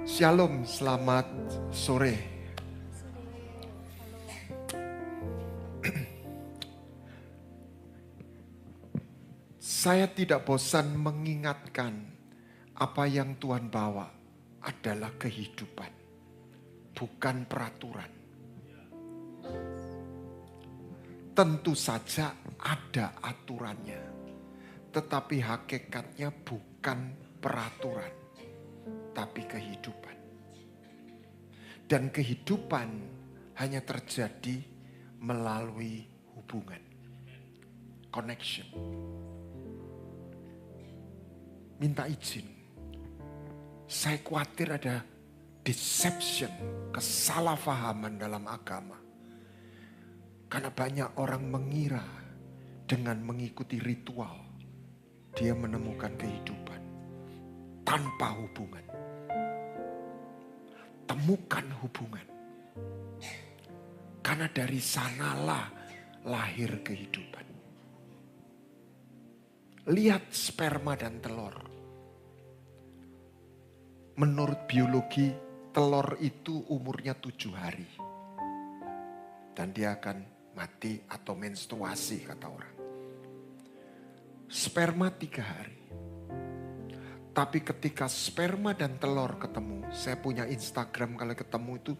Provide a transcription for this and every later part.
Shalom, selamat sore. Saya tidak bosan mengingatkan apa yang Tuhan bawa adalah kehidupan, bukan peraturan. Tentu saja ada aturannya, tetapi hakikatnya bukan peraturan, tapi kehidupan. Dan kehidupan hanya terjadi melalui hubungan, connection. Minta izin, saya khawatir ada deception, kesalahpahaman dalam agama. Karena banyak orang mengira dengan mengikuti ritual, dia menemukan kehidupan tanpa hubungan. Temukan hubungan. Karena dari sanalah lahir kehidupan. Lihat sperma dan telur. Menurut biologi, telur itu umurnya 7 hari. Dan dia akan mati atau menstruasi kata orang. Sperma 3 hari. Tapi ketika sperma dan telur ketemu, saya punya Instagram kalau ketemu itu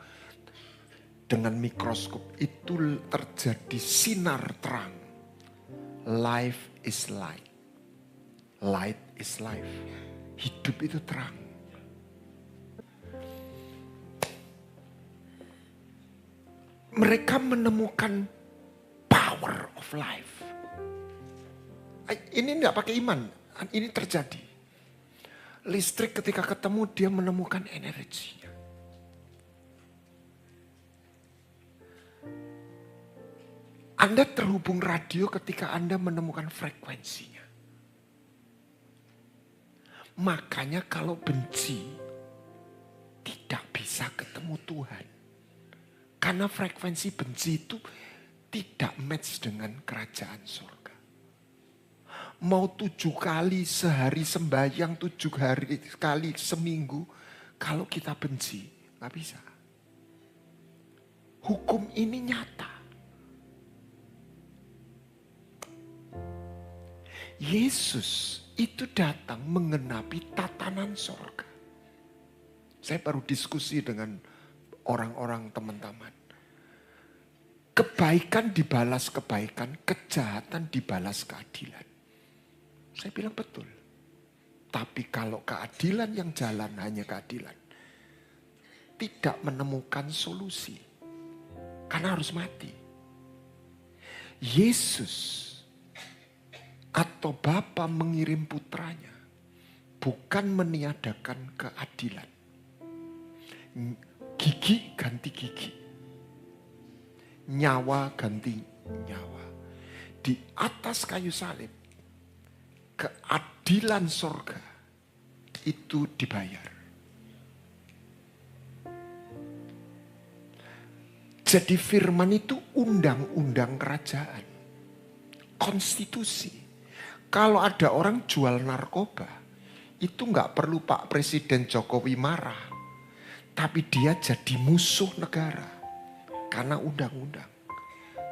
dengan mikroskop, itu terjadi sinar terang. Life is light. Light is life. Hidup itu terang. Mereka menemukan power of life. Ini enggak pakai iman, ini terjadi. Listrik ketika ketemu dia menemukan energinya. Anda terhubung radio ketika Anda menemukan frekuensinya. Makanya kalau benci tidak bisa ketemu Tuhan. Karena frekuensi benci itu tidak match dengan kerajaan surga. Mau 7 kali sehari sembahyang, 7 kali seminggu, kalau kita benci, gak bisa. Hukum ini nyata. Yesus itu datang menggenapi tatanan surga. Saya baru diskusi dengan orang-orang teman-teman. Kebaikan dibalas kebaikan, kejahatan dibalas keadilan. Saya bilang betul. Tapi kalau keadilan yang jalan hanya keadilan, tidak menemukan solusi. Karena harus mati. Yesus atau Bapa mengirim putranya bukan meniadakan keadilan. Gigi ganti gigi. Nyawa ganti nyawa. Di atas kayu salib, keadilan surga itu dibayar. Jadi firman itu undang-undang kerajaan. Konstitusi. Kalau ada orang jual narkoba, itu nggak perlu Pak Presiden Jokowi marah. Tapi dia jadi musuh negara. Karena undang-undang.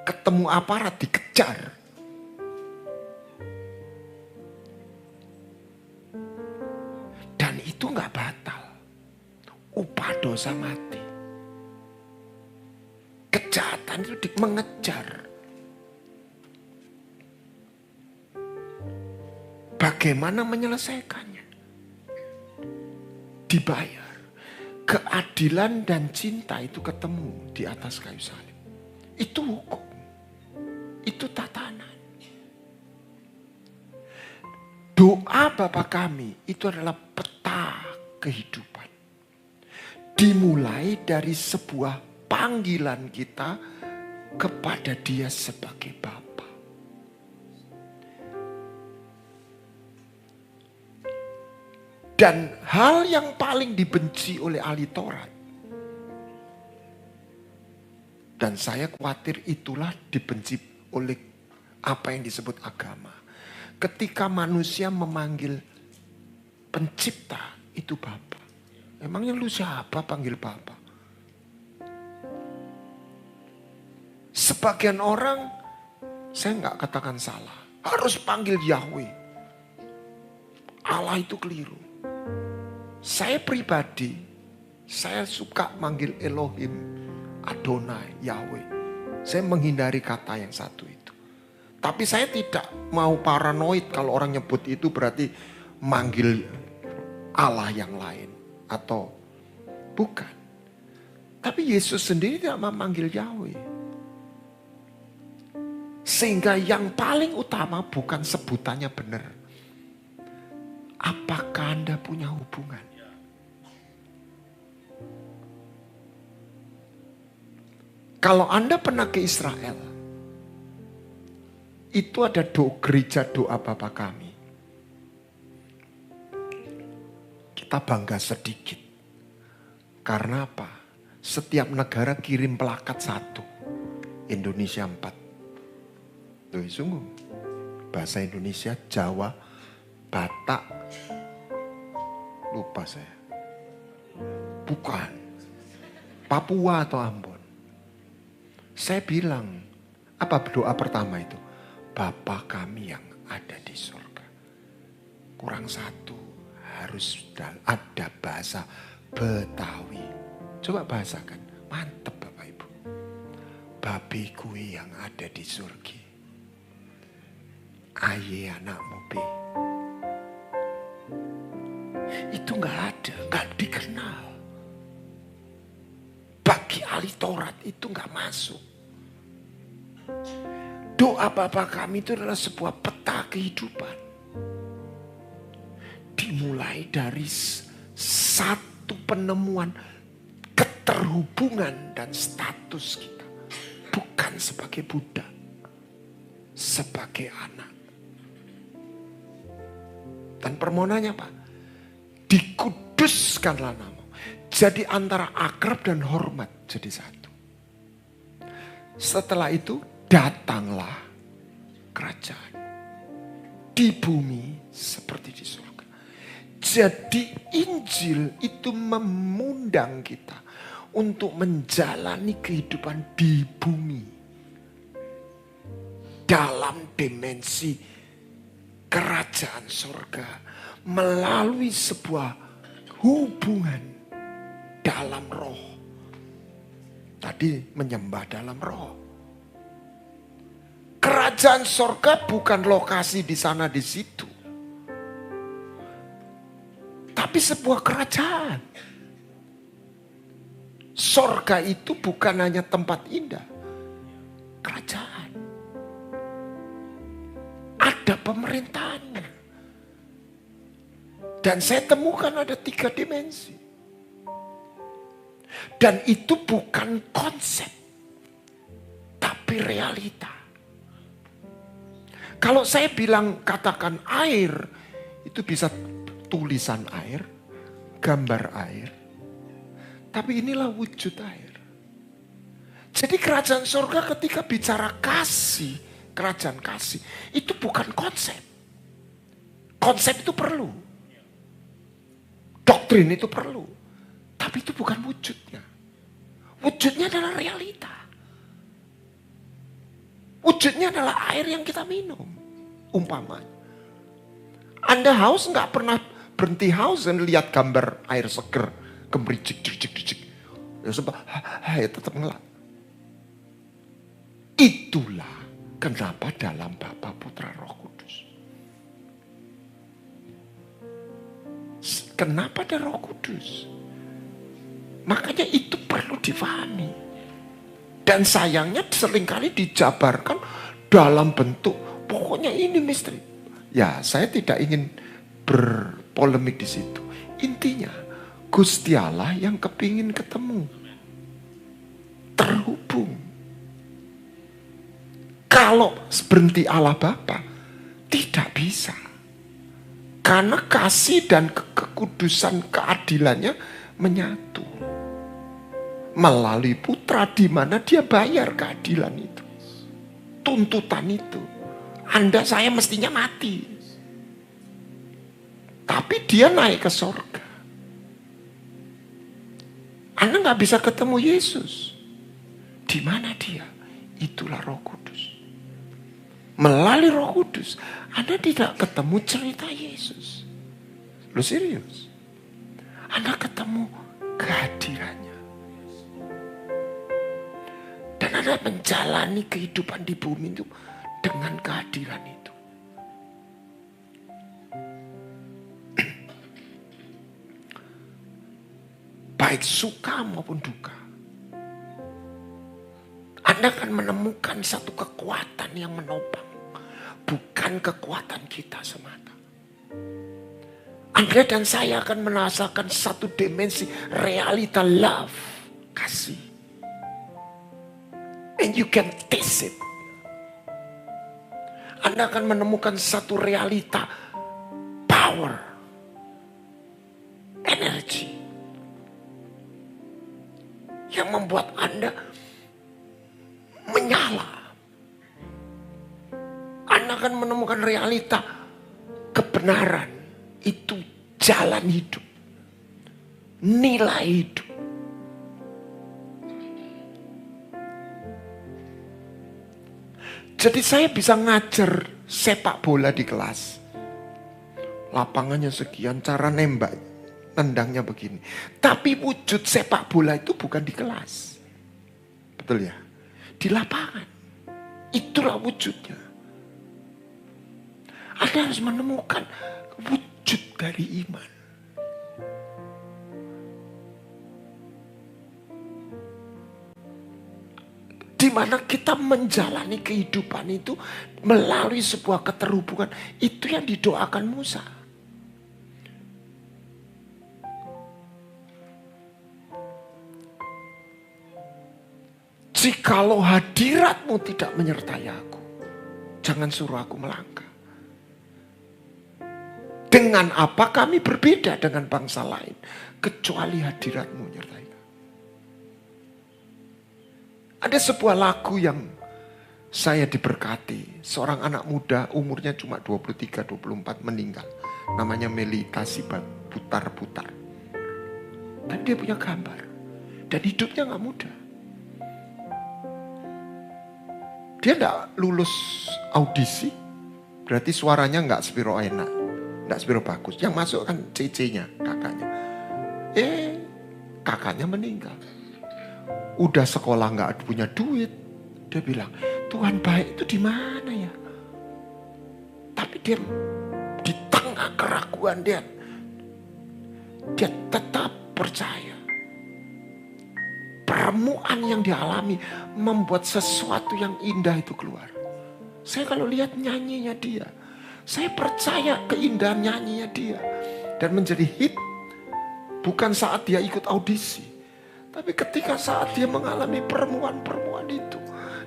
Ketemu aparat dikejar. Dan itu nggak batal. Upah dosa mati. Kejahatan itu mengejar. Bagaimana menyelesaikannya? Dibayar. Keadilan dan cinta itu ketemu di atas kayu salib. Itu hukum. Itu tatanan. Doa Bapa kami itu adalah peta kehidupan. Dimulai dari sebuah panggilan kita kepada Dia sebagai Bapa. Dan hal yang paling dibenci oleh ahli Taurat, dan saya khawatir itulah dibenci oleh apa yang disebut agama. Ketika manusia memanggil pencipta itu Bapa. Emangnya lu siapa panggil Bapa? Sebagian orang, saya nggak katakan salah, harus panggil Yahweh. Allah itu keliru. Saya pribadi, saya suka manggil Elohim, Adonai, Yahweh. Saya menghindari kata yang satu itu. Tapi saya tidak mau paranoid kalau orang nyebut itu berarti manggil Allah yang lain. Atau bukan. Tapi Yesus sendiri tidak memanggil Yahweh. Sehingga yang paling utama bukan sebutannya benar. Apakah Anda punya hubungan? Kalau Anda pernah ke Israel, itu ada gereja doa Bapa Kami. Kita bangga sedikit. Karena apa? Setiap negara kirim pelakat satu. Indonesia 4. Loh, sungguh. Bahasa Indonesia, Jawa, Batak. Lupa saya. Bukan. Papua atau Ambon. Saya bilang, apa doa pertama itu? Bapa Kami yang ada di surga. Kurang satu, harus ada bahasa Betawi. Coba bahasakan, mantep Bapak Ibu. Babi kui yang ada di surga. Aye anakmu be. Itu gak ada, gak dikenal. Bagi ahli Taurat itu gak masuk. Doa Bapa Kami itu adalah sebuah peta kehidupan. Dimulai dari satu penemuan keterhubungan dan status kita. Bukan sebagai budak, sebagai anak. Dan permohonannya apa? Dikuduskanlah namamu. Jadi antara akrab dan hormat jadi satu. Setelah itu datanglah kerajaan. Di bumi seperti di surga. Jadi Injil itu memundang kita untuk menjalani kehidupan di bumi. Dalam dimensi kerajaan surga. Melalui sebuah hubungan dalam roh. Tadi menyembah dalam roh. Kerajaan surga bukan lokasi di sana di situ. Tapi sebuah kerajaan. Surga itu bukan hanya tempat indah. Kerajaan. Ada pemerintahannya. Dan saya temukan ada 3 dimensi. Dan itu bukan konsep. Tapi realita. Kalau saya bilang katakan air. Itu bisa tulisan air. Gambar air. Tapi inilah wujud air. Jadi kerajaan surga ketika bicara kasih. Kerajaan kasih. Itu bukan konsep. Konsep itu perlu. Doktrin itu perlu. Tapi itu bukan wujudnya. Wujudnya adalah realita. Wujudnya adalah air yang kita minum. Umpamanya. Anda haus nggak pernah berhenti haus dan lihat gambar air seger. Gemericik, cik. Ya sebab, ya tetap ngelak. Itulah kenapa dalam Bapa, Putra, Roh Kudus. Kenapa ada Roh Kudus? Makanya itu perlu difahami. Dan sayangnya seringkali dijabarkan dalam bentuk, pokoknya ini misteri. Ya, saya tidak ingin berpolemik di situ. Intinya, Gusti Allah yang kepingin ketemu. Terhubung. Kalau berhenti Allah Bapa, tidak bisa. Karena kasih dan kekudusan keadilannya menyatu. Melalui putra di mana dia bayar keadilan itu. Tuntutan itu. Anda saya mestinya mati. Tapi dia naik ke surga. Anda nggak bisa ketemu Yesus. Di mana dia? Itulah Roh Kudus. Melalui Roh Kudus, Anda tidak ketemu cerita Yesus. Lu serius? Anda ketemu kehadirannya. Dan Anda menjalani kehidupan di bumi itu dengan kehadiran itu. Baik suka maupun duka. Anda akan menemukan satu kekuatan yang menopang. Bukan kekuatan kita semata. Anda dan saya akan merasakan satu dimensi realita love. Kasih. And you can taste it. Anda akan menemukan satu realita power. Energi. Yang membuat Anda menyala. Anda akan menemukan realita kebenaran. Itu jalan hidup. Nilai hidup. Jadi saya bisa ngajar sepak bola di kelas. Lapangannya sekian, cara nembak, tendangnya begini. Tapi wujud sepak bola itu bukan di kelas. Betul ya? Di lapangan. Itulah wujudnya. Anda harus menemukan wujud dari iman. Di mana kita menjalani kehidupan itu melalui sebuah keterhubungan. Itu yang didoakan Musa. Jikalau hadiratmu tidak menyertai aku, jangan suruh aku melangkah. Dengan apa kami berbeda dengan bangsa lain, kecuali hadiratmu menyertai kami. Ada sebuah lagu yang saya diberkati. Seorang anak muda umurnya cuma 23-24 meninggal. Namanya Melita Sibat, putar-putar. Dan dia punya gambar. Dan hidupnya gak mudah. Dia gak lulus audisi. Berarti suaranya gak sepiro enak. Gak sepiro bagus. Yang masuk kan cece-nya, kakaknya. Kakaknya meninggal. Udah sekolah gak punya duit. Dia bilang, Tuhan baik itu di mana ya? Tapi dia di tengah keraguan dia tetap percaya. Pertemuan yang dialami membuat sesuatu yang indah itu keluar. Saya kalau lihat nyanyinya dia, saya percaya keindahan nyanyinya dia. Dan menjadi hit bukan saat dia ikut audisi. Tapi ketika saat dia mengalami pertemuan itu.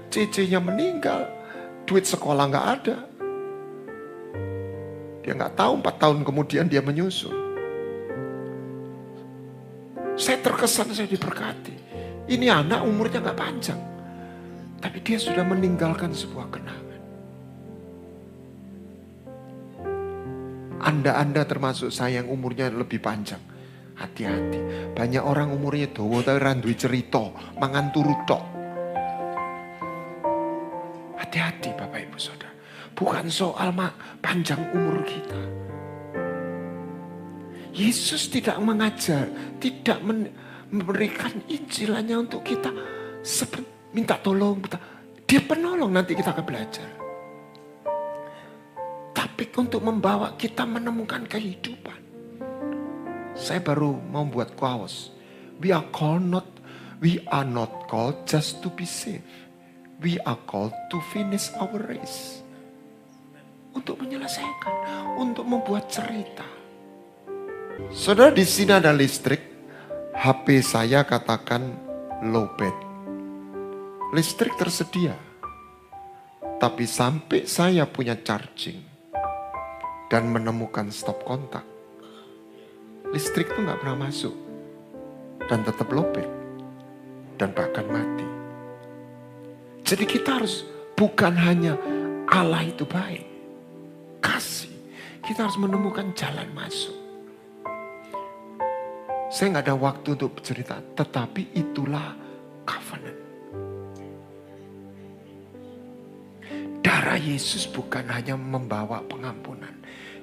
CC-nya meninggal, duit sekolah gak ada. Dia gak tahu 4 tahun kemudian dia menyusul. Saya terkesan, saya diberkati. Ini anak umurnya gak panjang. Tapi dia sudah meninggalkan sebuah kenangan. Anda termasuk saya yang umurnya lebih panjang. Hati-hati. Banyak orang umurnya dawa tapi randui cerita, mangan turu tok. Hati-hati Bapak Ibu Saudara. Bukan soal panjang umur kita. Yesus tidak mengajar, tidak memberikan Injilannya untuk kita minta tolong. Dia penolong, nanti kita akan belajar. Tapi untuk membawa kita menemukan kehidupan. Saya baru membuat kaos. We are not called just to be saved. We are called to finish our race. Untuk menyelesaikan, untuk membuat cerita. Saudara, di sini ada listrik. HP saya katakan low bed. Listrik tersedia. Tapi sampai saya punya charging dan menemukan stop kontak, listrik itu gak pernah masuk. Dan tetap low bed. Dan bahkan mati. Jadi kita harus bukan hanya Allah itu baik, kasih. Kita harus menemukan jalan masuk. Saya nggak ada waktu untuk bercerita, tetapi itulah covenant. Darah Yesus bukan hanya membawa pengampunan,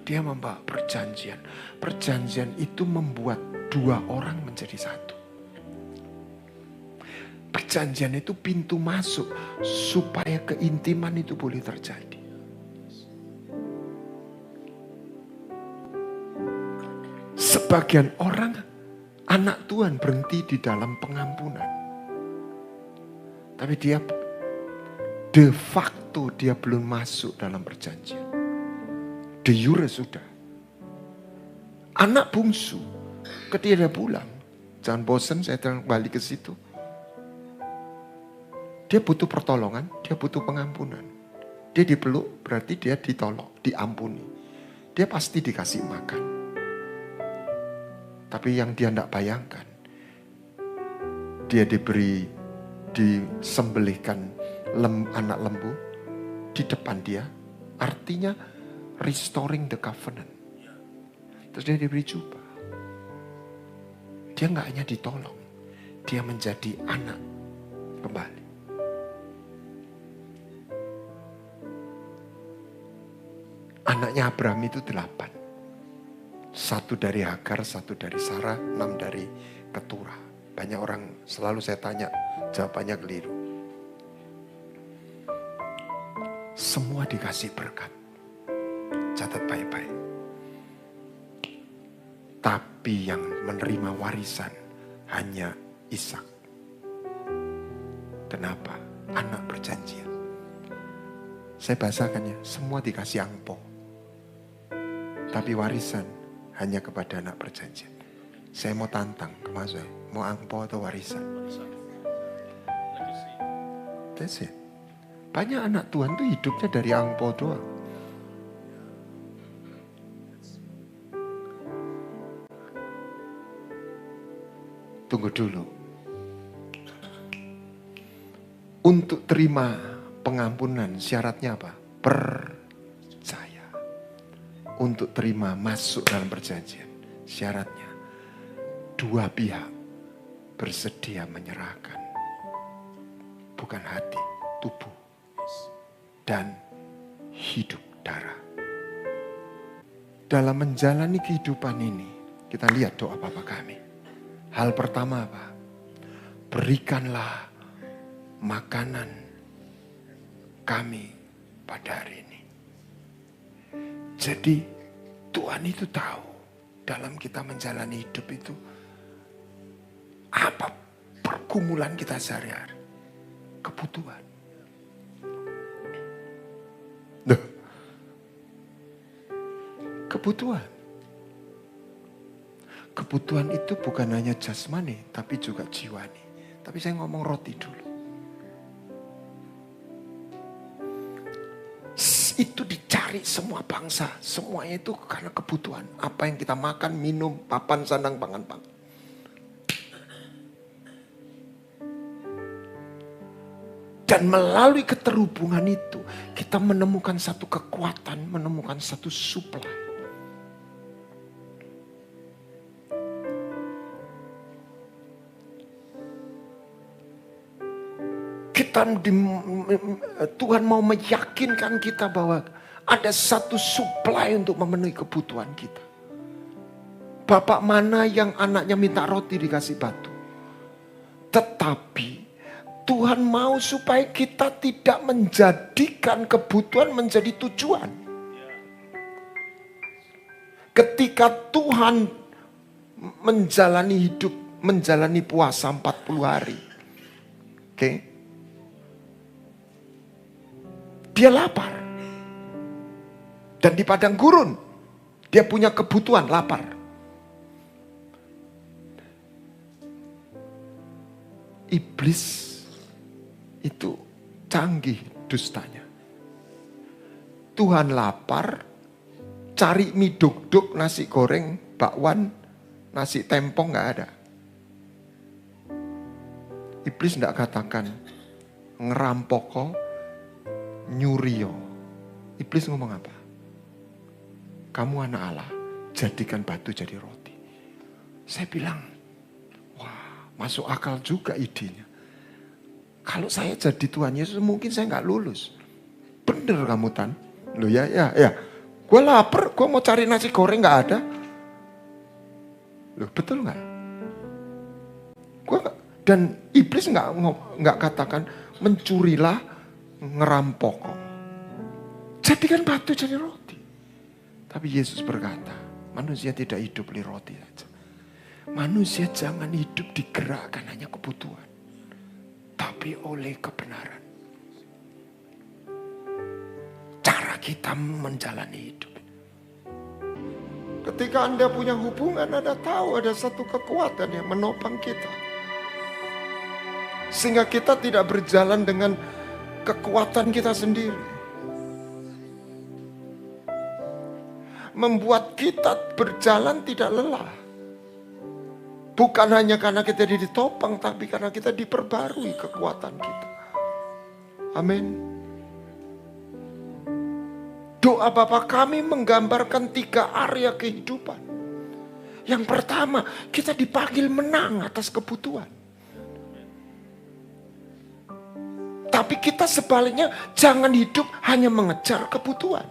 dia membawa perjanjian. Perjanjian itu membuat dua orang menjadi satu. Perjanjian itu pintu masuk supaya keintiman itu boleh terjadi. Sebagian orang, anak Tuhan berhenti di dalam pengampunan. Tapi dia de facto dia belum masuk dalam perjanjian. De jure sudah. Anak bungsu, ketika dia pulang, jangan bosan saya kembali ke situ. Dia butuh pertolongan, dia butuh pengampunan. Dia dipeluk, berarti dia ditolong, diampuni. Dia pasti dikasih makan. Tapi yang dia tidak bayangkan, dia disembelihkan anak lembu di depan dia. Artinya restoring the covenant. Terus dia diberi jubah. Dia nggak hanya ditolong, dia menjadi anak kembali. Anaknya Abraham itu 8. 1 dari Hagar, 1 dari Sarah, 6 dari Keturah. Banyak orang selalu saya tanya, jawabannya keliru. Semua dikasih berkat. Catat baik-baik. Tapi yang menerima warisan hanya Ishak. Kenapa? Anak perjanjian. Saya bahasakan ya, semua dikasih angpo. Tapi warisan hanya kepada anak perjanjian. Saya mau tantang ke Mas, mau angpo atau warisan? That's it. Banyak anak Tuhan tuh hidupnya dari angpo doang. Tunggu dulu. Untuk terima pengampunan syaratnya apa? Percaya. Untuk terima masuk dalam perjanjian, syaratnya dua pihak bersedia menyerahkan, bukan hati, tubuh, dan hidup darah. Dalam menjalani kehidupan ini, kita lihat doa Bapa kami. Hal pertama apa? Berikanlah makanan kami pada hari ini. Jadi Tuhan itu tahu dalam kita menjalani hidup itu apa pergumulan kita sehari-hari. Kebutuhan. Kebutuhan. Kebutuhan itu bukan hanya jasmani tapi juga jiwani. Tapi saya ngomong roti dulu. Itu dicari semua bangsa. Semuanya itu karena kebutuhan. Apa yang kita makan, minum, papan, sandang, pangan, pangan. Dan melalui keterhubungan itu, kita menemukan satu kekuatan, menemukan satu supply. Tuhan mau meyakinkan kita bahwa ada satu supply untuk memenuhi kebutuhan kita. Bapak mana yang anaknya minta roti dikasih batu? Tetapi Tuhan mau supaya kita tidak menjadikan kebutuhan menjadi tujuan. Ketika Tuhan menjalani hidup, menjalani puasa 40 hari. Oke. Dia lapar. Dan di padang gurun, dia punya kebutuhan lapar. Iblis itu canggih dustanya. Tuhan lapar, cari mie duk-duk, nasi goreng, bakwan, nasi tempong gak ada. Iblis tidak katakan ngerampoko, nyurio. Iblis ngomong apa? Kamu anak Allah, jadikan batu jadi roti. Saya bilang, Masuk akal juga idenya. Kalau saya jadi Tuhan Yesus mungkin saya nggak lulus. Bener kamu Tan. Loh ya. Gue lapar, gue mau cari nasi goreng nggak ada. Loh betul nggak? Dan iblis nggak katakan mencurilah, ngerampok. Jadikan batu jadi roti. Tapi Yesus berkata, manusia tidak hidup oleh roti saja. Manusia jangan hidup digerakkan hanya kebutuhan, tapi oleh kebenaran. Cara kita menjalani hidup. Ketika Anda punya hubungan, Anda tahu ada satu kekuatan yang menopang kita. Sehingga kita tidak berjalan dengan kekuatan kita sendiri. Membuat kita berjalan tidak lelah. Bukan hanya karena kita ditopang, tapi karena kita diperbarui kekuatan kita. Amin. Doa Bapa kami menggambarkan 3 area kehidupan. Yang pertama, kita dipanggil menang atas kebutuhan. Tapi kita sebaliknya jangan hidup hanya mengejar kebutuhan.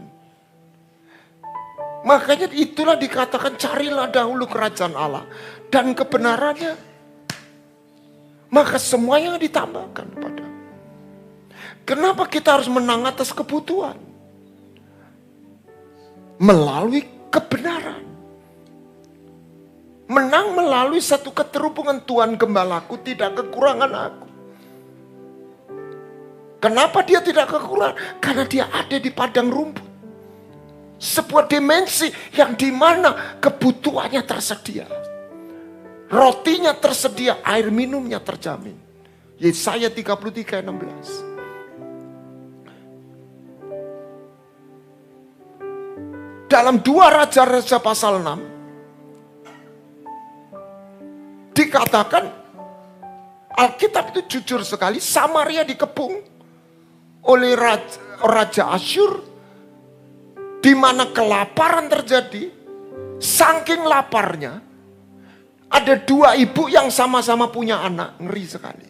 Makanya itulah dikatakan carilah dahulu kerajaan Allah dan kebenarannya. Maka semuanya ditambahkan kepada. Kenapa kita harus menang atas kebutuhan? Melalui kebenaran. Menang melalui satu keterhubungan Tuhan Gembalaku tidak kekurangan aku. Kenapa dia tidak kekurangan? Karena dia ada di padang rumput. Sebuah dimensi yang dimana kebutuhannya tersedia. Rotinya tersedia, air minumnya terjamin. Yesaya 33:16. Dalam 2 Raja-Raja pasal 6. Dikatakan Alkitab itu jujur sekali. Samaria dikepung oleh Raja Asyur. Di mana kelaparan terjadi, saking laparnya, ada 2 ibu yang sama-sama punya anak, ngeri sekali.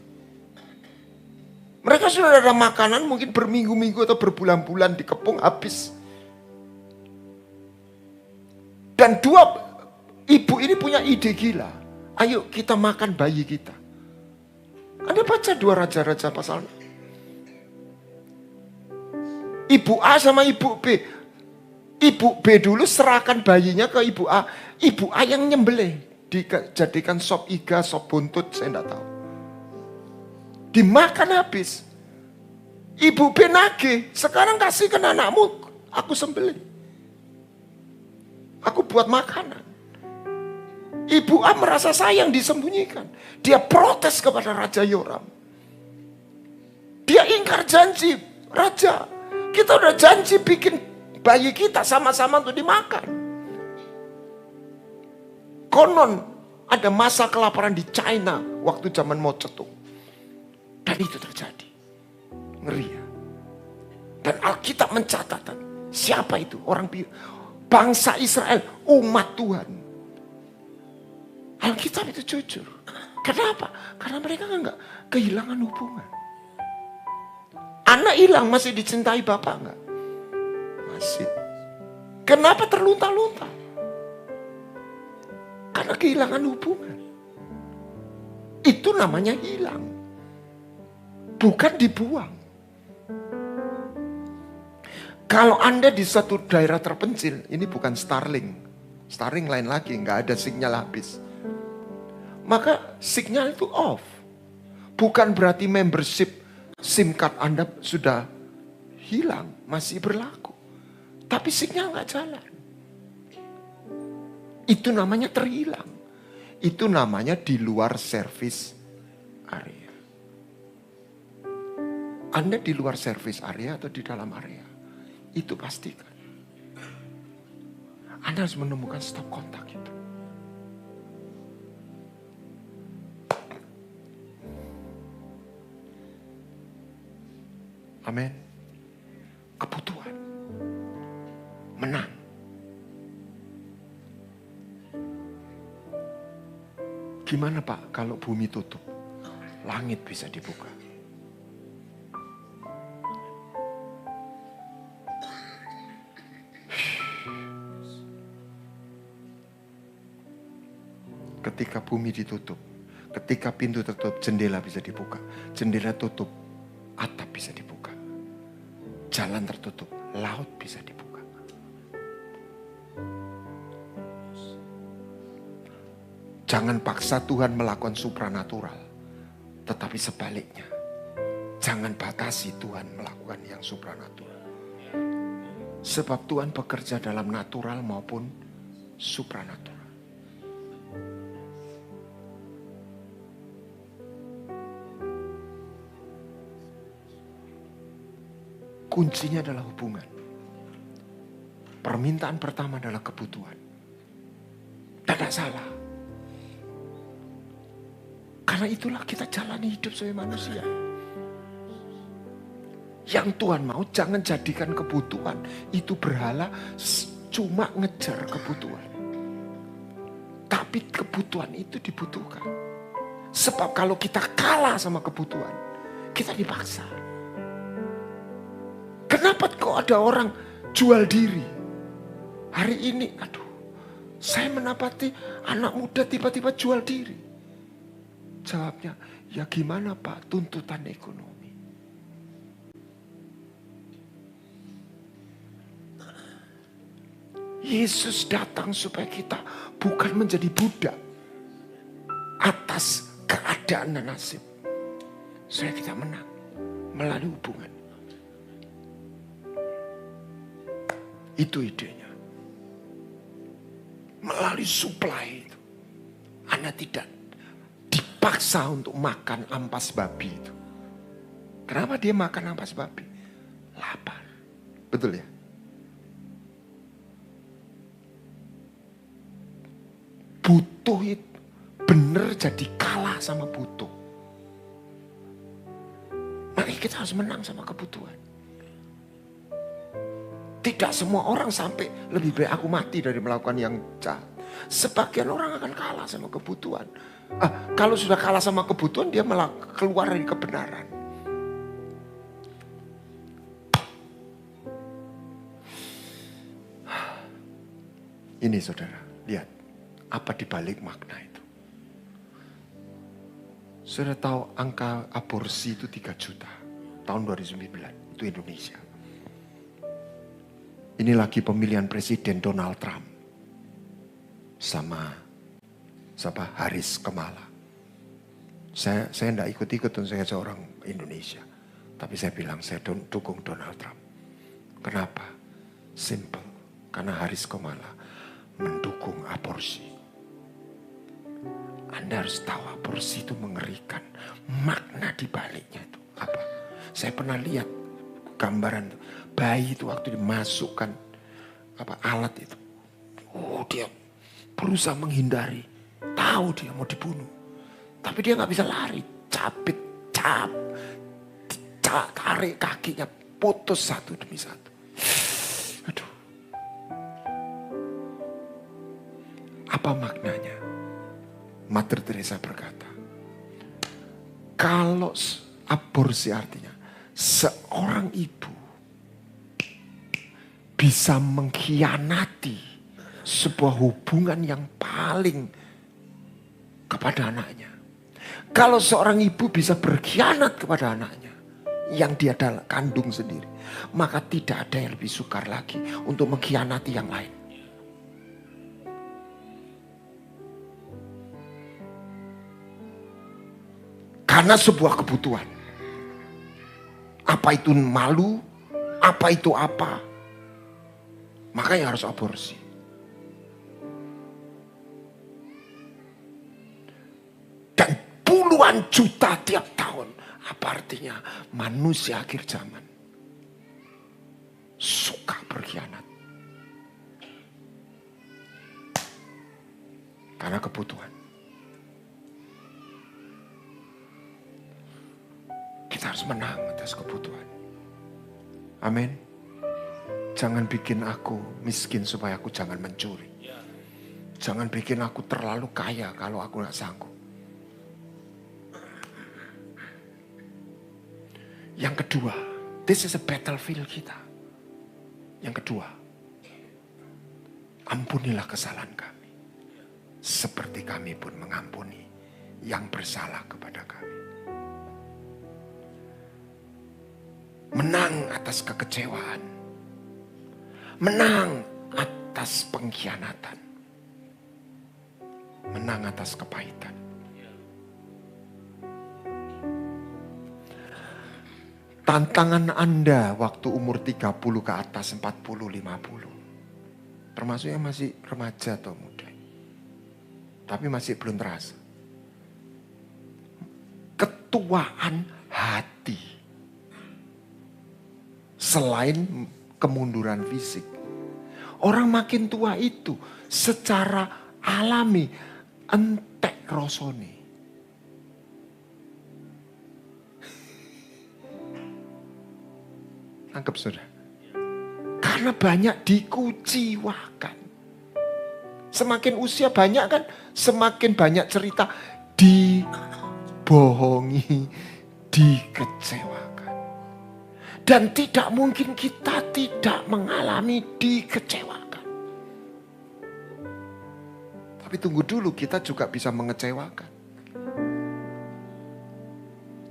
Mereka sudah ada makanan mungkin berminggu-minggu atau berbulan-bulan dikepung habis. Dan 2 ibu ini punya ide gila. Ayo kita makan bayi kita. Anda baca 2 Raja-Raja pasal 6. Ibu A sama ibu B. Ibu B dulu serahkan bayinya ke ibu A. Ibu A yang nyembelih. Dijadikan sop iga, sop buntut, saya tidak tahu. Dimakan habis. Ibu B nagih, sekarang kasihkan anakmu, aku sembelih. Aku buat makanan. Ibu A merasa sayang disembunyikan. Dia protes kepada Raja Yoram. Dia ingkar janji, Raja, kita udah janji bikin bayi kita sama-sama untuk dimakan. Konon ada masa kelaparan di China waktu zaman Mao Zedong. Dan itu terjadi. Ngeri ya. Dan Alkitab mencatat siapa itu orang bangsa Israel, umat Tuhan. Alkitab itu jujur. Kenapa? Karena mereka enggak kehilangan hubungan. Anak hilang masih dicintai bapak enggak? Masih. Kenapa terlunta-lunta? Karena kehilangan hubungan. Itu namanya hilang. Bukan dibuang. Kalau Anda di suatu daerah terpencil, ini bukan Starlink. Starlink lain lagi, nggak ada sinyal habis. Maka sinyal itu off. Bukan berarti membership SIM card Anda sudah hilang, masih berlaku. Tapi sinyal nggak jalan. Itu namanya terhilang. Itu namanya di luar service area. Anda di luar service area atau di dalam area? Itu pastikan. Anda harus menemukan stop kontak itu. Amin. Kebutuhan. Menang. Gimana Pak kalau bumi tutup? Langit bisa dibuka. Ketika bumi ditutup, ketika pintu tertutup, jendela bisa dibuka. Jendela tutup, atap bisa dibuka. Jalan tertutup, laut bisa dibuka. Jangan paksa Tuhan melakukan supranatural, tetapi sebaliknya, jangan batasi Tuhan melakukan yang supranatural. Sebab Tuhan bekerja dalam natural maupun supranatural. Kuncinya adalah hubungan. Permintaan pertama adalah kebutuhan. Tidak salah. Karena itulah kita jalani hidup sebagai manusia. Yang Tuhan mau jangan jadikan kebutuhan itu berhala, cuma ngejar kebutuhan. Tapi kebutuhan itu dibutuhkan. Sebab kalau kita kalah sama kebutuhan, kita dipaksa. Kenapa kok ada orang jual diri? Hari ini, saya mendapati anak muda tiba-tiba jual diri. Jawabnya, ya gimana Pak, tuntutan ekonomi. Yesus datang supaya kita bukan menjadi budak atas keadaan dan nasib. Supaya kita menang melalui hubungan. Itu idenya. Melalui supply itu. Anda tidak dipaksa untuk makan ampas babi itu. Kenapa dia makan ampas babi? Lapar. Betul ya? Butuh itu benar jadi kalah sama butuh. Makanya kita harus menang sama kebutuhan. Tidak semua orang sampai lebih baik aku mati dari melakukan yang jahat. Sebagian orang akan kalah sama kebutuhan. Kalau sudah kalah sama kebutuhan, dia malah keluar dari kebenaran. Ini saudara, lihat. Apa dibalik makna itu? Saudara tahu angka aborsi itu 3 juta. Tahun 2009, itu Indonesia. Ini lagi pemilihan presiden Donald Trump. Sama siapa? Haris Kemala. Saya tidak ikut-ikut, saya seorang Indonesia. Tapi saya bilang saya dukung Donald Trump. Kenapa? Simple. Karena Haris Kemala mendukung aborsi. Anda harus tahu aborsi itu mengerikan. Makna di baliknya itu apa? Saya pernah lihat gambaran itu. Bayi itu waktu dimasukkan alat itu. Dia berusaha menghindari. Tahu dia mau dibunuh. Tapi dia gak bisa lari. Tarik kakinya. Putus satu demi satu. Aduh. Apa maknanya? Mother Teresa berkata, kalau aborsi artinya seorang ibu bisa mengkhianati sebuah hubungan yang paling kepada anaknya. Kalau seorang ibu bisa berkhianat kepada anaknya yang dia kandung sendiri, maka tidak ada yang lebih sukar lagi untuk mengkhianati yang lain. Karena sebuah kebutuhan. Apa itu malu, apa itu apa. Makanya harus aborsi. Dan puluhan juta tiap tahun. Apa artinya? Manusia akhir zaman suka berkhianat. Karena kebutuhan. Kita harus menang atas kebutuhan. Amin. Jangan bikin aku miskin supaya aku jangan mencuri. Jangan bikin aku terlalu kaya kalau aku gak sanggup. Yang kedua, this is a battlefield kita. Yang kedua, ampunilah kesalahan kami, seperti kami pun mengampuni yang bersalah kepada kami. Menang atas kekecewaan, menang atas pengkhianatan, menang atas kepahitan. Tantangan Anda waktu umur 30 ke atas, 40, 50. Termasuk yang masih remaja atau muda. Tapi masih belum terasa. Ketuaan hati. Selain kemunduran fisik. Orang makin tua itu secara alami entek rasane. Tangkap sudah. Karena banyak dikuciwakan. Semakin usia banyak kan, semakin banyak cerita dibohongi, dikecewakan. Dan tidak mungkin kita tidak mengalami dikecewakan. Tapi tunggu dulu, kita juga bisa mengecewakan.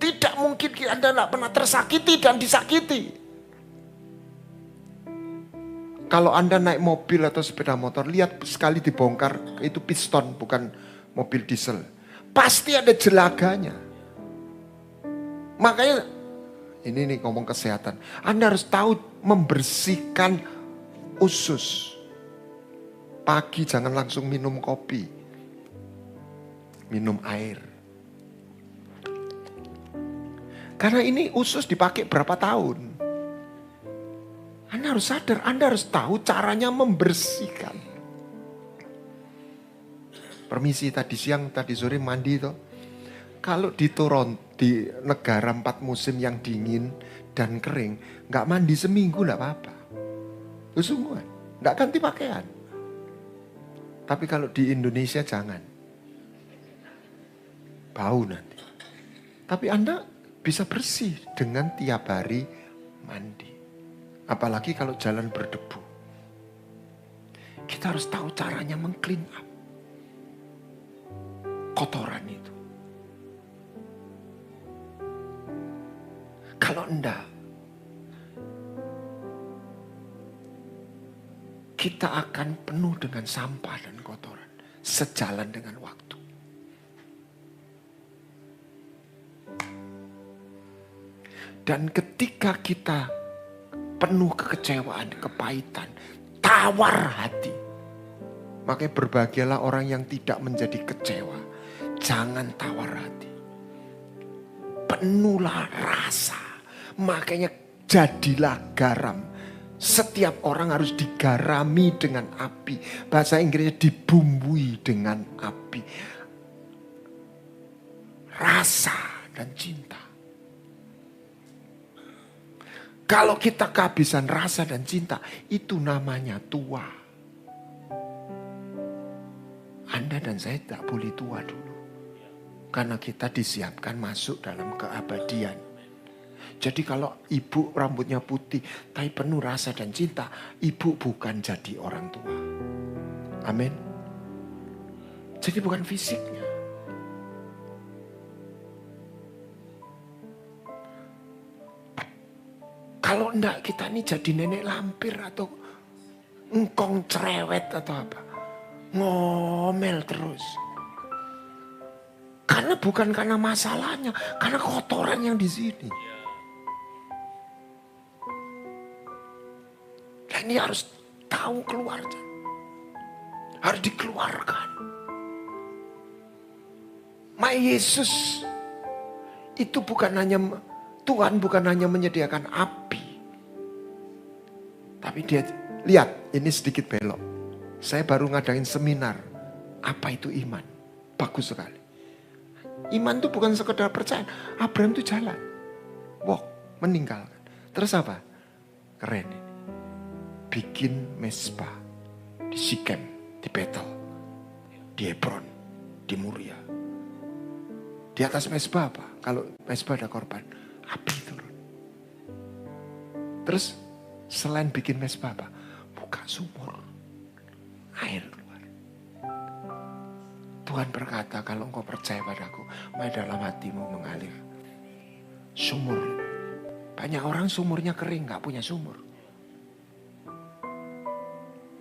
Tidak mungkin Anda tidak pernah tersakiti dan disakiti. Kalau Anda naik mobil atau sepeda motor, lihat sekali dibongkar, itu piston bukan mobil diesel. Pasti ada jelaganya. Makanya, ini nih ngomong kesehatan. Anda harus tahu membersihkan usus. Pagi jangan langsung minum kopi. Minum air. Karena ini usus dipakai berapa tahun. Anda harus sadar, Anda harus tahu caranya membersihkan. Permisi, tadi siang, tadi sore mandi toh. Kalau di Toronto, di negara 4 musim yang dingin dan kering, nggak mandi seminggu nggak apa-apa. Itu sungguhan, nggak ganti pakaian. Tapi kalau di Indonesia jangan. Bau nanti. Tapi Anda bisa bersih dengan tiap hari mandi. Apalagi kalau jalan berdebu. Kita harus tahu caranya meng-clean up kotoran itu. Kalau enggak, kita akan penuh dengan sampah dan kotoran. Sejalan dengan waktu. Dan ketika kita penuh kekecewaan, kepahitan, tawar hati. Makanya berbahagialah orang yang tidak menjadi kecewa. Jangan tawar hati. Penuhlah rasa. Makanya jadilah garam. Setiap orang harus digarami dengan api. Bahasa Inggrisnya dibumbui dengan api. Rasa dan cinta. Kalau kita kehabisan rasa dan cinta, itu namanya tua. Anda dan saya tidak boleh tua dulu. Karena kita disiapkan masuk dalam keabadian. Jadi kalau ibu rambutnya putih, tapi penuh rasa dan cinta, ibu bukan jadi orang tua. Amin. Jadi bukan fisiknya. Kalau enggak, kita ini jadi nenek lampir atau engkong cerewet atau apa. Ngomel terus. Karena bukan karena masalahnya, karena kotoran yang di sini. Dan ini harus tahu keluar. Harus dikeluarkan. Ma Yesus itu bukan hanya, Tuhan bukan hanya menyediakan api. Tapi dia, lihat ini sedikit belok. Saya baru ngadain seminar. Apa itu iman? Bagus sekali. Iman itu bukan sekedar percaya. Abraham itu jalan. Walk, meninggalkan. Terus apa? Keren ini. Bikin mesbah. Di Sikem, di Betel. Di Hebron, di Moria. Di atas mesbah apa? Kalau mesbah ada korban, api turun. Terus selain bikin mesbah apa? Buka sumur. Air keluar. Tuhan berkata, kalau engkau percaya padaku, mari dalam hatimu mengalir sumur. Banyak orang sumurnya kering, gak punya sumur.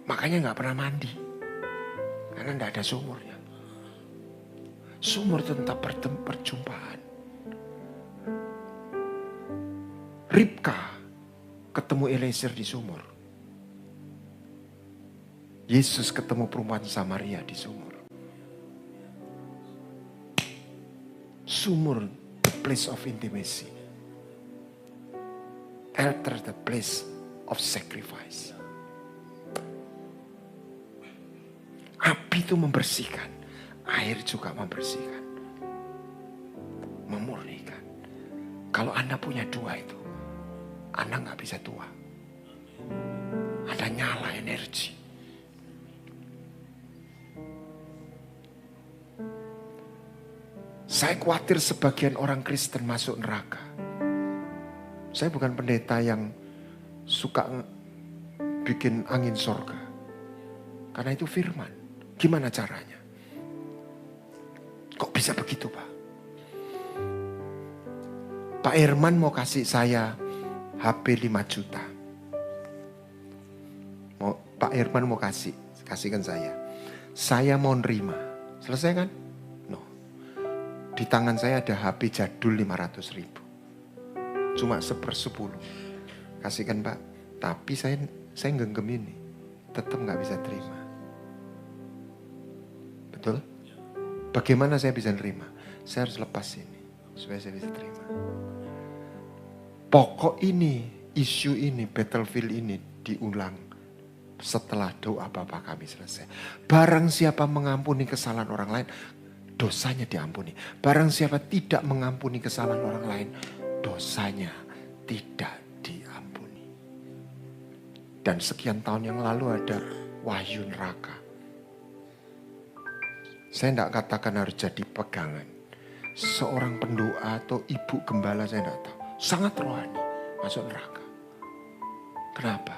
Makanya gak pernah mandi. Karena gak ada sumurnya. Sumur itu tentang perjumpaan. Ribka ketemu Eliezer di sumur. Yesus ketemu perempuan Samaria di sumur. Sumur, the place of intimacy. Altar, the place of sacrifice. Api itu membersihkan, air juga membersihkan, memurnikan. Kalau Anda punya dua itu, Anda gak bisa tua. Anda nyala energi. Saya khawatir sebagian orang Kristen masuk neraka. Saya bukan pendeta yang suka bikin angin sorga. Karena itu firman. Gimana caranya? Kok bisa begitu, Pak? Pak Herman mau kasih saya HP 5 juta. Pak Herman mau kasihkan saya. Saya mau nerima. Selesai kan? No. Di tangan saya ada HP jadul 500 ribu. Cuma 1/10. Kasihkan Pak. Tapi saya genggam ini. Tetap gak bisa terima. Betul? Bagaimana saya bisa nerima? Saya harus lepas ini. Supaya saya bisa terima. Pokok ini, isu ini, battlefield ini diulang setelah doa Bapa kami selesai. Barang siapa mengampuni kesalahan orang lain, dosanya diampuni. Barang siapa tidak mengampuni kesalahan orang lain, dosanya tidak diampuni. Dan sekian tahun yang lalu ada wahyu neraka. Saya tidak katakan harus jadi pegangan. Seorang pendoa atau ibu gembala saya tidak tahu. Sangat rohani, masuk neraka. Kenapa?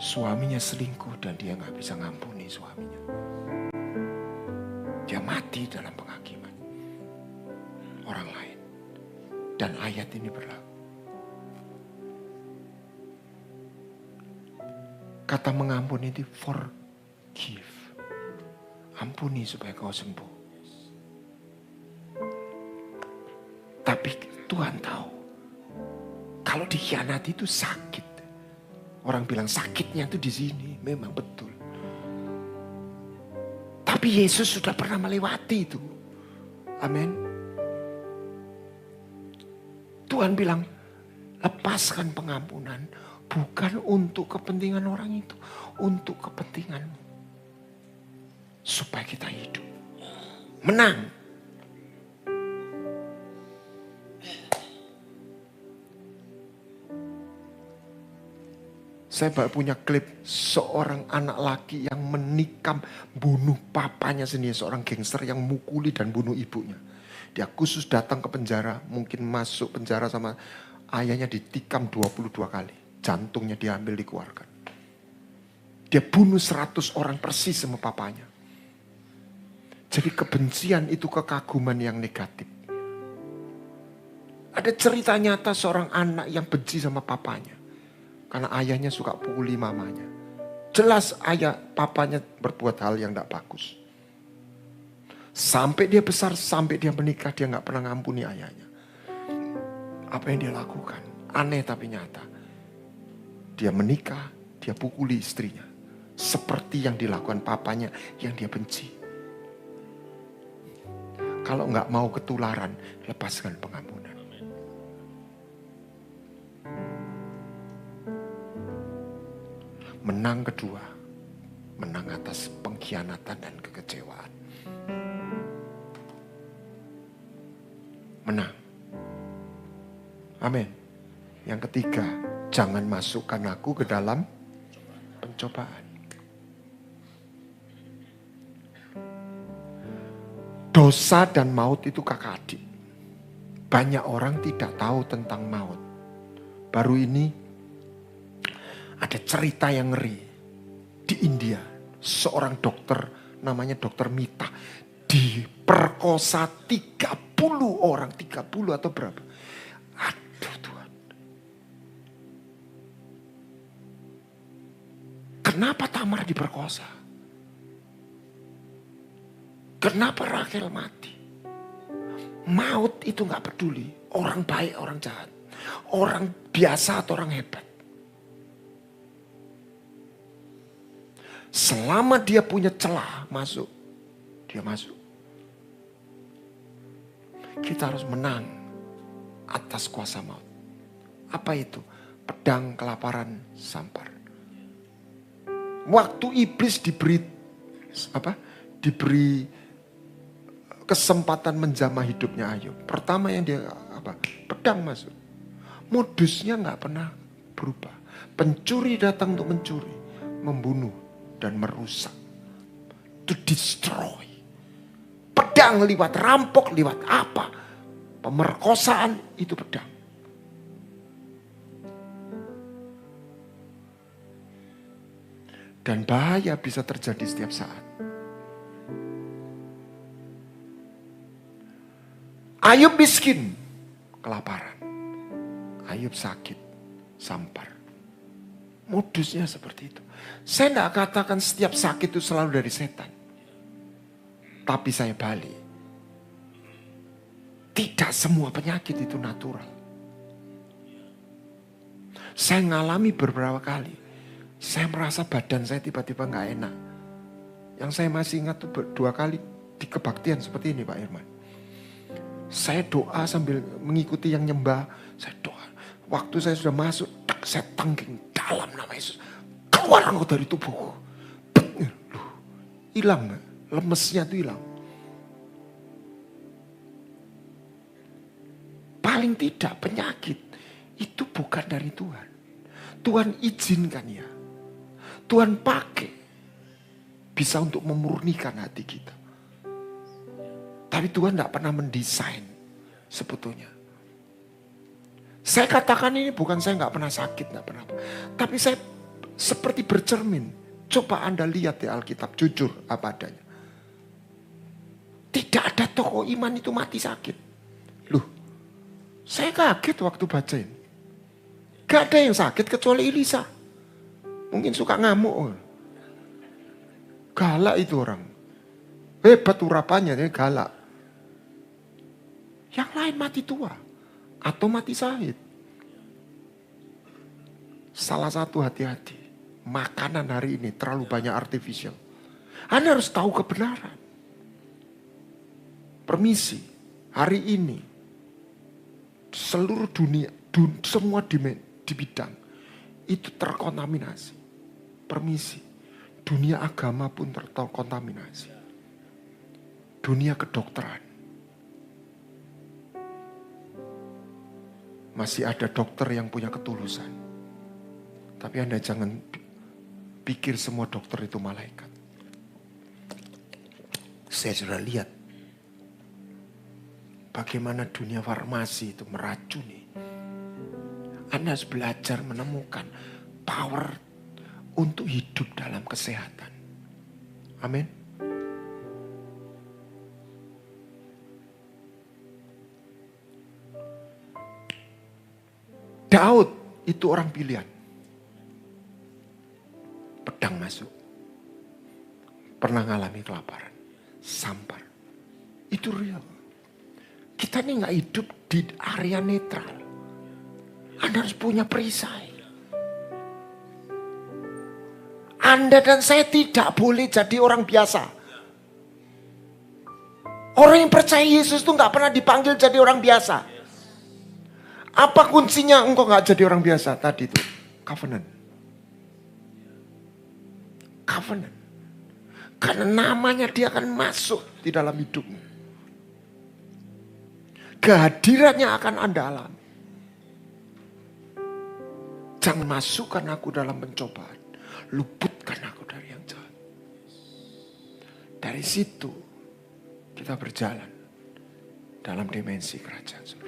Suaminya selingkuh dan dia gak bisa ngampuni suaminya. Dia mati dalam penghakiman orang lain. Dan ayat ini berlaku. Kata mengampuni itu forgive. Ampuni supaya kau sembuh. Tapi Tuhan tahu. Kalau dikhianati itu sakit. Orang bilang sakitnya itu di sini. Memang betul. Tapi Yesus sudah pernah melewati itu. Amin. Tuhan bilang, lepaskan pengampunan. Bukan untuk kepentingan orang itu. Untuk kepentinganmu. Supaya kita hidup. Menang. Saya punya klip seorang anak laki yang menikam, bunuh papanya sendiri. Seorang gangster yang mukuli dan bunuh ibunya. Dia khusus datang ke penjara, mungkin masuk penjara sama ayahnya ditikam 22 kali. Jantungnya diambil, dikeluarkan. Dia bunuh 100 orang persis sama papanya. Jadi kebencian itu kekaguman yang negatif. Ada cerita nyata seorang anak yang benci sama papanya. Karena ayahnya suka pukuli mamanya. Jelas papanya berbuat hal yang tidak bagus. Sampai dia besar, sampai dia menikah, dia gak pernah ngampuni ayahnya. Apa yang dia lakukan? Aneh tapi nyata. Dia menikah, dia pukuli istrinya. Seperti yang dilakukan papanya yang dia benci. Kalau gak mau ketularan, lepaskan pengampunan. Menang kedua, menang atas pengkhianatan dan kekecewaan. Menang. Amin. Yang ketiga, jangan masukkan aku ke dalam pencobaan. Dosa dan maut itu kakak adik. Banyak orang tidak tahu tentang maut. Baru ini Ada cerita yang ngeri. Di India, seorang dokter namanya dokter Mita diperkosa 30 orang, 30 atau berapa. Aduh Tuhan. Kenapa Tamar diperkosa? Kenapa Rachel mati? Maut itu gak peduli. Orang baik, orang jahat. Orang biasa atau orang hebat. Selama dia punya celah masuk, dia masuk. Kita harus menang atas kuasa maut. Apa itu? Pedang, kelaparan, sampar. Waktu iblis diberi kesempatan menjamah hidupnya Ayub. Pertama yang dia pedang masuk. Modusnya nggak pernah berubah. Pencuri datang untuk mencuri, membunuh dan merusak. To destroy. Pedang liwat rampok, liwat apa? Pemerkosaan itu pedang. Dan bahaya bisa terjadi setiap saat. Ayub miskin, kelaparan. Ayub sakit, sampar. Modusnya seperti itu. Saya tidak katakan setiap sakit itu selalu dari setan. Tapi saya balik. Tidak semua penyakit itu natural. Saya ngalami beberapa kali. Saya merasa badan saya tiba-tiba gak enak. Yang saya masih ingat tuh 2 kali di kebaktian seperti ini Pak Irman. Saya doa sambil mengikuti yang nyembah. Saya doa. Waktu saya sudah masuk, saya tangking dalam nama Yesus. Keluar engkau dari tubuhku. Hilang, lemesnya itu hilang. Paling tidak penyakit itu bukan dari Tuhan. Tuhan izinkan ya. Tuhan pakai. Bisa untuk memurnikan hati kita. Tapi Tuhan tidak pernah mendesain sebetulnya. Saya katakan ini bukan saya nggak pernah sakit, nggak pernah. Tapi saya seperti bercermin. Coba Anda lihat di Alkitab, jujur apa adanya. Tidak ada tokoh iman itu mati sakit. Loh, saya kaget waktu bacain. Gak ada yang sakit kecuali Elisa. Mungkin suka ngamuk. Galak itu orang. Hebat urapannya, dia galak. Yang lain mati tua. Atau mati syahid. Salah satu hati-hati. Makanan hari ini terlalu banyak artificial. Anda harus tahu kebenaran. Permisi. Hari ini. Seluruh dunia. Semua di bidang. Itu terkontaminasi. Permisi. Dunia agama pun terkontaminasi. Dunia kedokteran. Masih ada dokter yang punya ketulusan. Tapi Anda jangan pikir semua dokter itu malaikat. Saya sudah lihat bagaimana dunia farmasi itu meracuni. Anda harus belajar menemukan power untuk hidup dalam kesehatan. Amin. Daud itu orang pilihan. Pedang masuk. Pernah ngalami kelaparan. Sampar. Itu real. Kita ini gak hidup di area netral. Anda harus punya perisai. Anda dan saya tidak boleh jadi orang biasa. Orang yang percaya Yesus itu gak pernah dipanggil jadi orang biasa. Apa kuncinya engkau gak jadi orang biasa tadi itu? Covenant. Covenant. Karena namanya dia akan masuk di dalam hidupmu. Kehadirannya akan Anda alami. Jangan masukkan aku dalam pencobaan. Luputkan aku dari yang jahat. Dari situ kita berjalan dalam dimensi kerajaan surga.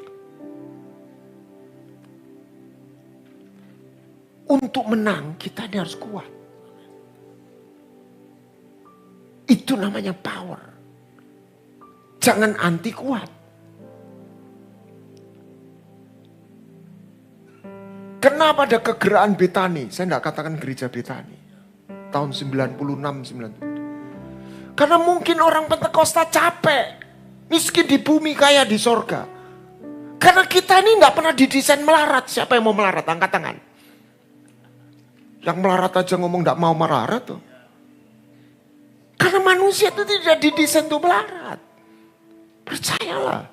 Untuk untuk menang, kita ini harus kuat. Itu namanya power. Jangan anti kuat. Kenapa ada kegerakan Betani? Saya tidak katakan gereja Betani. Tahun 96, 97. Karena mungkin orang Pentakosta capek. Miskin di bumi, kaya di sorga. Karena kita ini tidak pernah didesain melarat. Siapa yang mau melarat? Angkat tangan. Yang melarat aja ngomong tidak mau melarat tuh. Karena manusia itu tidak didesain untuk melarat. Percayalah.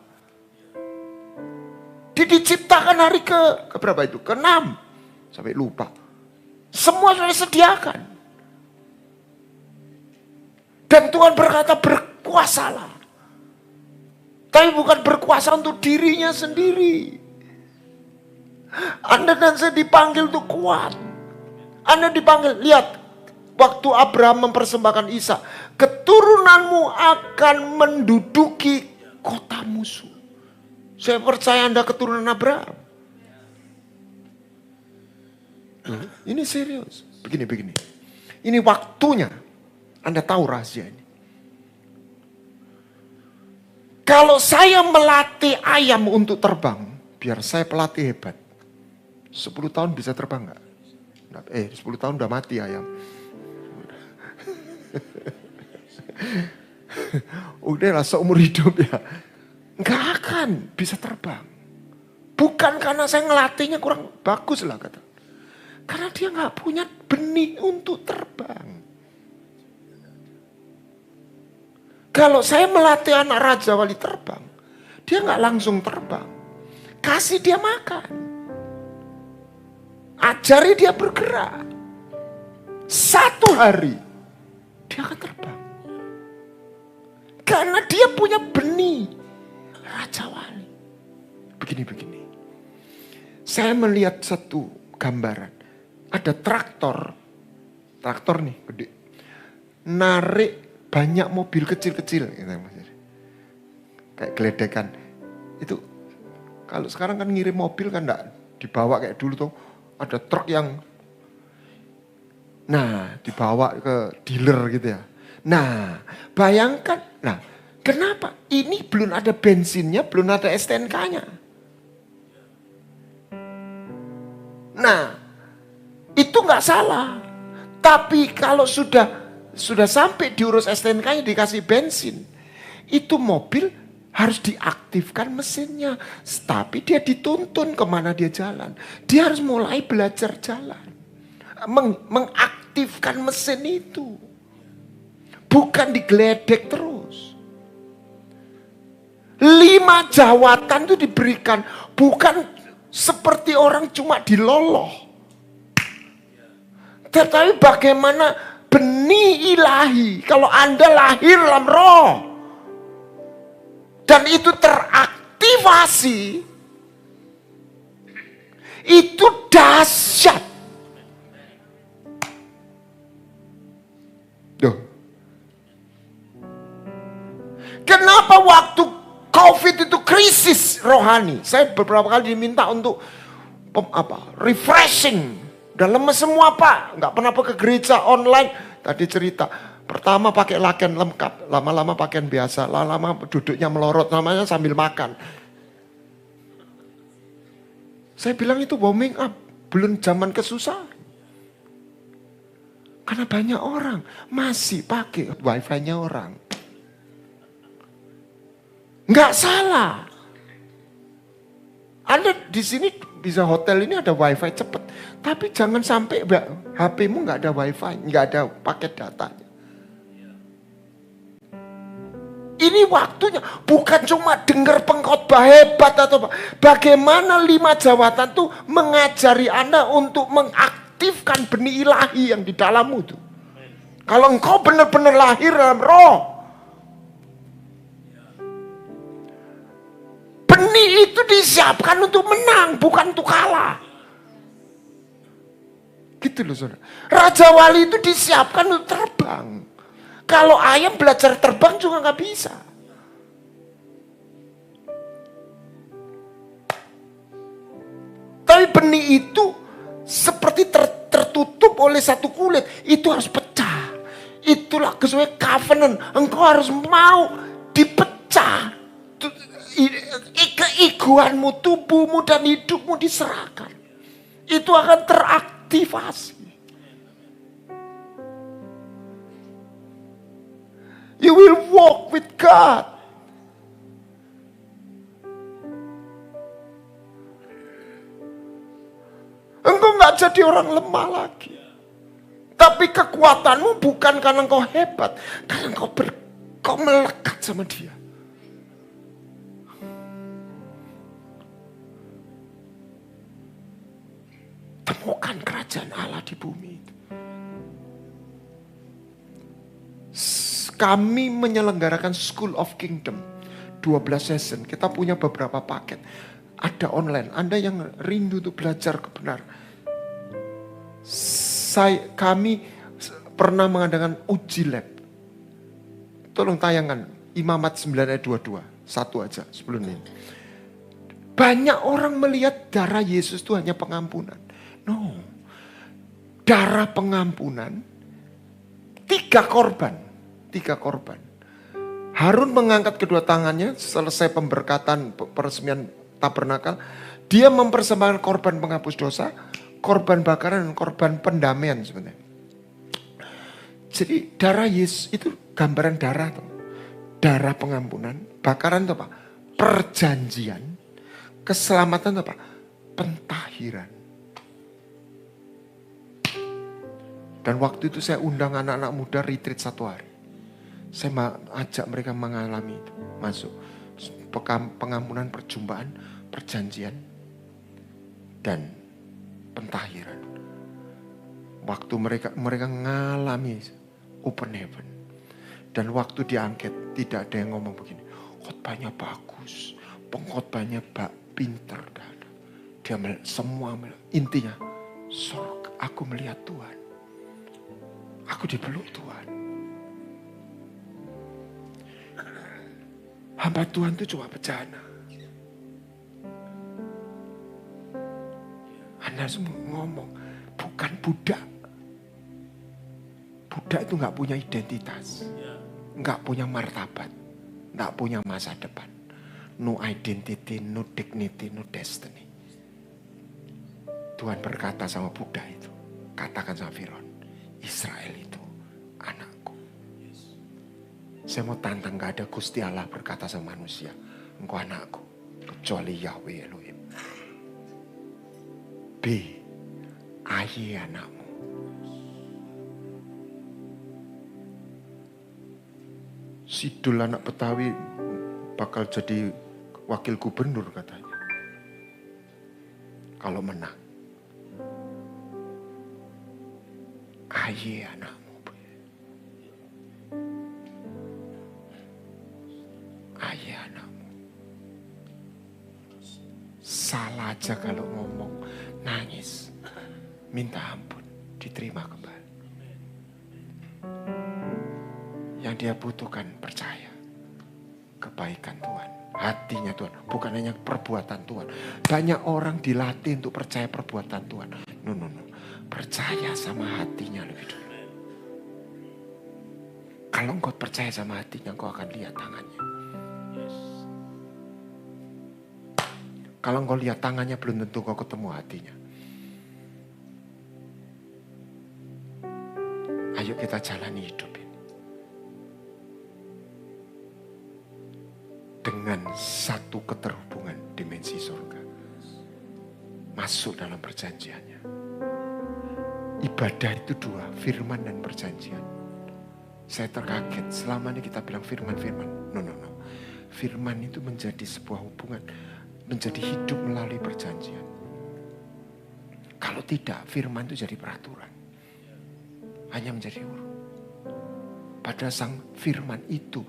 Dia diciptakan hari ke berapa itu? Ke-6. Sampai lupa. Semua sudah disediakan. Dan Tuhan berkata berkuasalah. Tapi bukan berkuasa untuk dirinya sendiri. Anda dan saya dipanggil untuk kuat. Anda dipanggil, lihat. Waktu Abraham mempersembahkan Ishak, keturunanmu akan menduduki kota musuh. Saya percaya Anda keturunan Abraham. Ini serius. Begini. Ini waktunya. Anda tahu rahasia ini. Kalau saya melatih ayam untuk terbang, biar saya pelatih hebat. 10 tahun bisa terbang enggak? 10 tahun udah mati ayam. Udahlah seumur hidup ya. Nggak akan bisa terbang. Bukan karena saya ngelatihnya kurang bagus lah kata. Karena dia nggak punya benih untuk terbang. Kalau saya melatih anak Raja Wali terbang, dia nggak langsung terbang. Kasih dia makan. Ajari dia bergerak. 1 hari dia akan terbang. Karena dia punya benih Raja Wali. Begini. Saya melihat satu gambaran. Ada traktor nih gede. Narik banyak mobil kecil-kecil. Kayak geledekan. Itu kalau sekarang kan ngirim mobil kan enggak dibawa kayak dulu tuh. Ada truk yang dibawa ke dealer gitu ya. Nah, bayangkan. Nah, kenapa? Ini belum ada bensinnya, belum ada STNK-nya. Nah, itu nggak salah. Tapi kalau sudah sampai diurus STNK-nya dikasih bensin, itu mobil harus diaktifkan mesinnya. Tapi dia dituntun kemana dia jalan. Dia harus mulai belajar jalan. Mengaktifkan mesin itu. Bukan digeledek terus. 5 jawatan itu diberikan. Bukan seperti orang cuma diloloh. Tetapi bagaimana benih ilahi. Kalau Anda lahir dalam roh. Dan itu teraktivasi. Itu dahsyat. Kenapa waktu COVID itu krisis rohani? Saya beberapa kali diminta untuk refreshing. Udah lemes semua Pak. Nggak pernah ke gereja online. Tadi cerita. Pertama pakai pakaian lengkap. Lama-lama pakaian biasa. Lama-lama duduknya melorot. Namanya sambil makan. Saya bilang itu warming up. Belum zaman kesusahan. Karena banyak orang masih pakai wifi-nya orang. Nggak salah. Anda di sini bisa hotel ini ada wifi cepat. Tapi jangan sampai HP-mu nggak ada wifi, nggak ada paket datanya. Ini waktunya bukan cuma dengar pengkhotbah hebat atau apa. Bagaimana 5 jawatan tuh mengajari Anda untuk mengaktifkan benih ilahi yang di dalammu tuh. Kalau engkau benar-benar lahir dalam roh, benih itu disiapkan untuk menang, bukan untuk kalah. Gitu loh saudara. Raja Wali itu disiapkan untuk terbang. Kalau ayam belajar terbang juga nggak bisa. Tapi benih itu seperti oleh satu kulit, itu harus pecah. Itulah sesuai covenant. Engkau harus mau dipecah. Keegoanmu, tubuhmu dan hidupmu diserahkan. Itu akan teraktivasi. You will walk with God. Engkau gak jadi orang lemah lagi. Tapi kekuatanmu bukan karena engkau hebat. Karena engkau melekat sama dia. Temukan kerajaan Allah di bumi itu. Kami menyelenggarakan School of Kingdom. 12 session. Kita punya beberapa paket. Ada online. Anda yang rindu untuk belajar kebenaran. Kami pernah mengadakan uji lab. Tolong tayangkan Imamat 9 ayat 22. Satu aja sebelum ini. Banyak orang melihat darah Yesus itu hanya pengampunan. No. Darah pengampunan. 3 korban. Harun mengangkat kedua tangannya selesai pemberkatan peresmian tabernakel. Dia mempersembahkan korban penghapus dosa, korban bakaran dan korban pendamaian sebenarnya. Jadi darah Yesus itu gambaran darah. Darah pengampunan, bakaran itu apa? Perjanjian. Keselamatan itu apa? Pentahiran. Dan waktu itu saya undang anak-anak muda retreat 1 hari. Saya ajak mereka mengalami itu. Masuk. Pengampunan, perjumpaan, perjanjian, dan pentahiran. Waktu mereka mengalami open heaven. Dan waktu diangkat, tidak ada yang ngomong begini. Khotbahnya bagus. Pengkhotbahnya pinter. Dia semua intinya. Surga, aku melihat Tuhan. Aku dipeluk Tuhan. Hamba Tuhan itu cuma bejana. Anda semua ngomong, bukan budak. Budak itu gak punya identitas. Gak punya martabat. Gak punya masa depan. No identity, no dignity, no destiny. Tuhan berkata sama budak itu. Katakan sama Firaun. Israel itu anakku. Saya mau tantang, gak ada Gusti Allah berkata sama manusia, engkau anakku, kecuali Yahweh Elohim. B, Aye anakmu. Sidul anak Betawi bakal jadi wakil gubernur katanya. Kalau menang. Aye anakmu. Aye anakmu. Salah aja kalau ngomong, nangis, minta ampun, diterima kembali. Yang dia butuhkan percaya kebaikan Tuhan, hatinya Tuhan, bukan hanya perbuatan Tuhan. Banyak orang dilatih untuk percaya perbuatan Tuhan. No. Percaya sama hatinya lebih dulu. Kalau engkau percaya sama hatinya, engkau akan lihat tangannya. Kalau engkau lihat tangannya, belum tentu engkau ketemu hatinya. Ayo kita jalani hidup ini dengan satu keterhubungan dimensi surga. Masuk dalam perjanjiannya. Ibadah itu 2, firman dan perjanjian. Saya terkaget, selama ini kita bilang firman. No. Firman itu menjadi sebuah hubungan, menjadi hidup melalui perjanjian. Kalau tidak, firman itu jadi peraturan. Hanya menjadi huruf. Padahal sang firman itu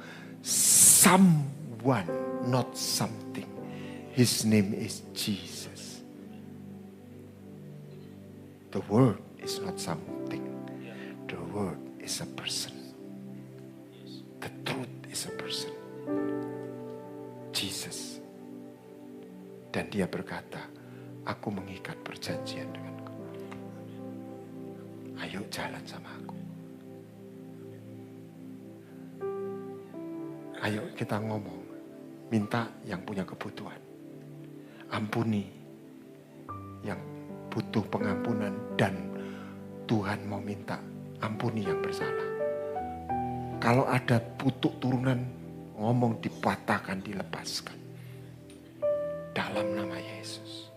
someone, not something. His name is Jesus. The word is not something. The word is a person. The truth is a person. Jesus. Dan dia berkata, aku mengikat perjanjian denganku. Ayo jalan sama aku. Ayo kita ngomong, minta yang punya kebutuhan. Ampuni yang butuh pengampunan dan Tuhan mau minta ampuni yang bersalah. Kalau ada butuh turunan, ngomong dipatahkan, dilepaskan. Dalam nama Yesus.